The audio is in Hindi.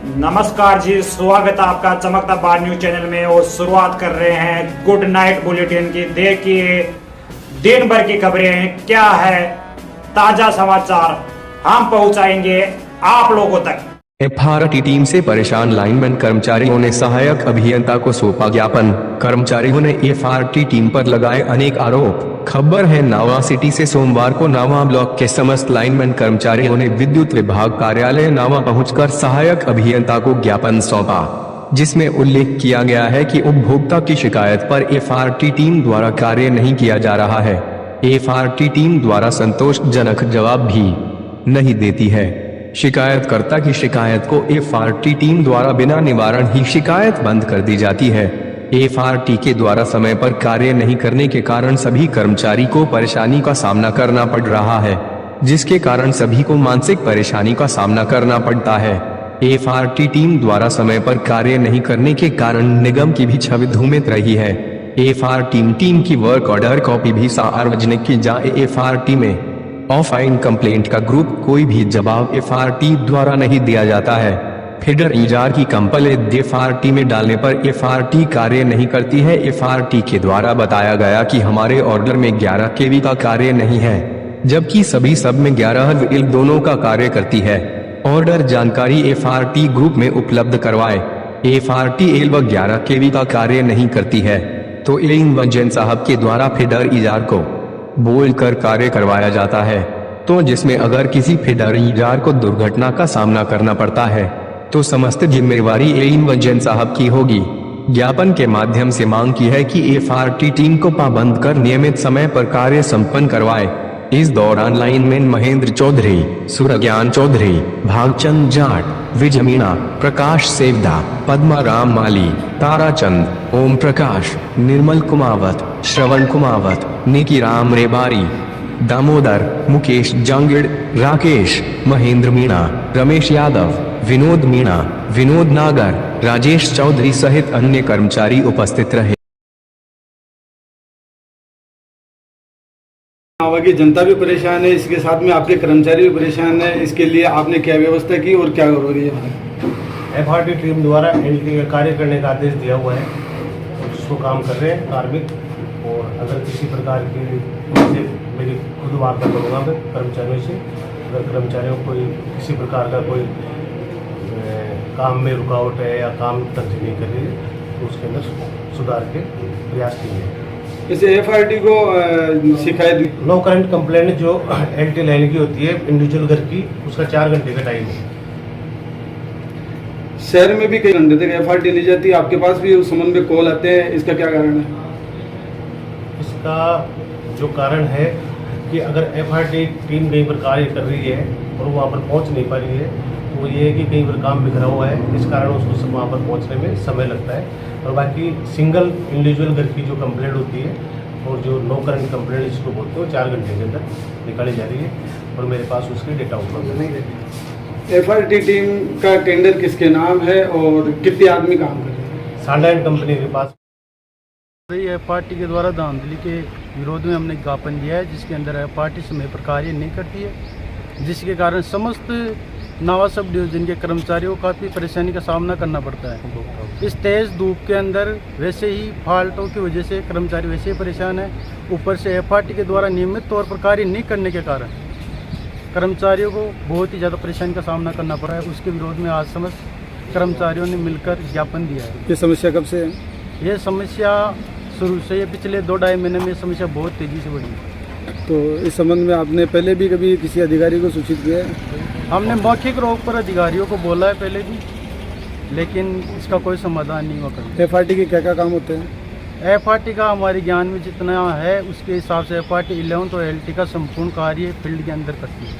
नमस्कार जी, स्वागत है आपका चमकता बार न्यूज चैनल में। और शुरुआत कर रहे हैं गुड नाइट बुलेटिन की। देखिए दिन भर की खबरें क्या है, ताजा समाचार हम पहुंचाएंगे आप लोगों तक। एफआरटी टीम से परेशान लाइनमैन कर्मचारियों ने सहायक अभियंता को सौंपा ज्ञापन। कर्मचारियों ने एफआरटी टीम पर लगाए अनेक आरोप। खबर है नावा सिटी से। सोमवार को नावा ब्लॉक के समस्त लाइनमैन कर्मचारियों ने विद्युत विभाग कार्यालय नावा पहुंचकर सहायक अभियंता को ज्ञापन सौंपा, जिसमें उल्लेख किया गया है कि उपभोक्ता की शिकायत पर एफआरटी टीम द्वारा कार्य नहीं किया जा रहा है। एफआरटी टीम द्वारा संतोषजनक जवाब भी नहीं देती है। शिकायतकर्ता की शिकायत को एफआरटी टीम द्वारा बिना निवारण ही शिकायत बंद कर दी जाती है। एफआरटी के द्वारा समय पर कार्य नहीं करने के कारण सभी कर्मचारी को परेशानी का सामना करना पड़ रहा है, जिसके कारण सभी को मानसिक परेशानी का सामना करना पड़ता है। एफआरटी टीम द्वारा समय पर कार्य नहीं करने के कारण निगम की भी छवि धूमित रही है। एफआरटी टीम की वर्क ऑर्डर कॉपी भी सार्वजनिक की जाए। एफआरटी में ऑफलाइन कंप्लेंट का ग्रुप कोई भी जवाब एफआरटी द्वारा नहीं दिया जाता है। फीडर इंजार की कंप्लेंट एफआरटी में डालने पर एफआरटी कार्य नहीं करती है। एफआरटी के द्वारा बताया गया कि हमारे ऑर्डर में 11 केवी का कार्य नहीं है, जबकि सभी सब में 11 व दोनों का कार्य करती है। ऑर्डर जानकारी एफआरटी ग्रुप में उपलब्ध करवाए। एफआरटी 11 केवी का कार्य नहीं करती है तो एन साहब के द्वारा फीडर इंजार को बोलकर कार्य करवाया जाता है, तो जिसमें अगर किसी फीडर इंजार को दुर्घटना का सामना करना पड़ता है तो समस्त जिम्मेवारी एन साहब की होगी। ज्ञापन के माध्यम से मांग की है कि एफआरटी टीम को पाबंद कर नियमित समय पर कार्य संपन्न करवाए। इस दौरान लाइनमैन महेंद्र चौधरी, सूर्यज्ञान चौधरी, भागचंद जाट, विजय मीणा, प्रकाश सेवदा, पद्मा राम माली, ताराचंद, ओम प्रकाश, निर्मल कुमावत, श्रवण कुमावत, निकी राम रेबारी, दामोदर, मुकेश जांगिड़, राकेश, महेंद्र मीणा, रमेश यादव, विनोद मीणा, विनोद नागर, राजेश चौधरी सहित अन्य कर्मचारी उपस्थित रहे। नावा की जनता भी परेशान है, इसके साथ में आपके कर्मचारी भी परेशान है। इसके लिए आपने क्या व्यवस्था की और क्या हो रही है? एफआरटी टीम द्वारा एलटी कार्य करने का आदेश दिया हुआ है और जिसको काम कर रहे हैं कार्मिक। और अगर किसी प्रकार की से मेरी खुद वार्ता करूँगा मैं कर्मचारियों से, अगर कर्मचारियों को किसी प्रकार का कोई काम में रुकावट है या काम तरजीह नहीं कर रही है तो उसके अंदर सुधार के प्रयास किए हैं। जैसे एफआरटी को शिकायत नो करंट कंप्लेंट जो एलटी लाइन की होती है इंडिविजुअल घर की, उसका 4 घंटे का टाइम है। शहर में भी कई घंटे तक एफआरटी ली जाती है, आपके पास भी उस संबंध में कॉल आते हैं, इसका क्या कारण है? इसका जो कारण है कि अगर एफआरटी टीम कहीं पर कार्य कर रही है और वहाँ पर पहुँच नहीं पा रही है तो वो ये है कि कहीं पर काम बिखरा हुआ है, इस कारण उसको सब वहाँ पर पहुँचने में समय लगता है। और बाकी सिंगल इंडिविजुअल घर की जो कंप्लेंट होती है और जो नो करंट कंप्लेंट जिसको बोलते हैं वो 4 घंटे के अंदर निकाली जा रही है और मेरे पास उसकी डेटा उपलब्ध नहीं है। एफआरटी टीम का टेंडर किसके नाम है और कितने आदमी काम कर रहे हैं? सांडाइन कंपनी के पास। एफआरटी के द्वारा धांधली के विरोध में हमने ज्ञापन दिया है, जिसके अंदर एफआरटी समय पर कार्य नहीं करती है, जिसके कारण समस्त नावा सब डिवीजन के कर्मचारियों को काफ़ी परेशानी का सामना करना पड़ता है। इस तेज़ धूप के अंदर वैसे ही फॉल्टों की वजह से कर्मचारी वैसे ही परेशान है, ऊपर से एफआरटी के द्वारा नियमित तौर पर कार्य नहीं करने के कारण कर्मचारियों को बहुत ही ज़्यादा परेशानी का सामना करना पड़ा है। उसके विरोध में आज समस्त कर्मचारियों ने मिलकर ज्ञापन दिया है। ये समस्या कब से है? ये समस्या शुरू से, ये पिछले 2-2.5 महीने में समस्या बहुत तेज़ी से बढ़ी है। तो इस संबंध में आपने पहले भी कभी किसी अधिकारी को सूचित किया है? हमने मौखिक रूप पर अधिकारियों को बोला है पहले भी, लेकिन इसका कोई समाधान नहीं हुआ कभी। एफआरटी के क्या क्या काम होते हैं? एफआरटी का हमारे ज्ञान में जितना है उसके हिसाब से एफआरटी 11 और एलटी का संपूर्ण कार्य फील्ड के अंदर करती है।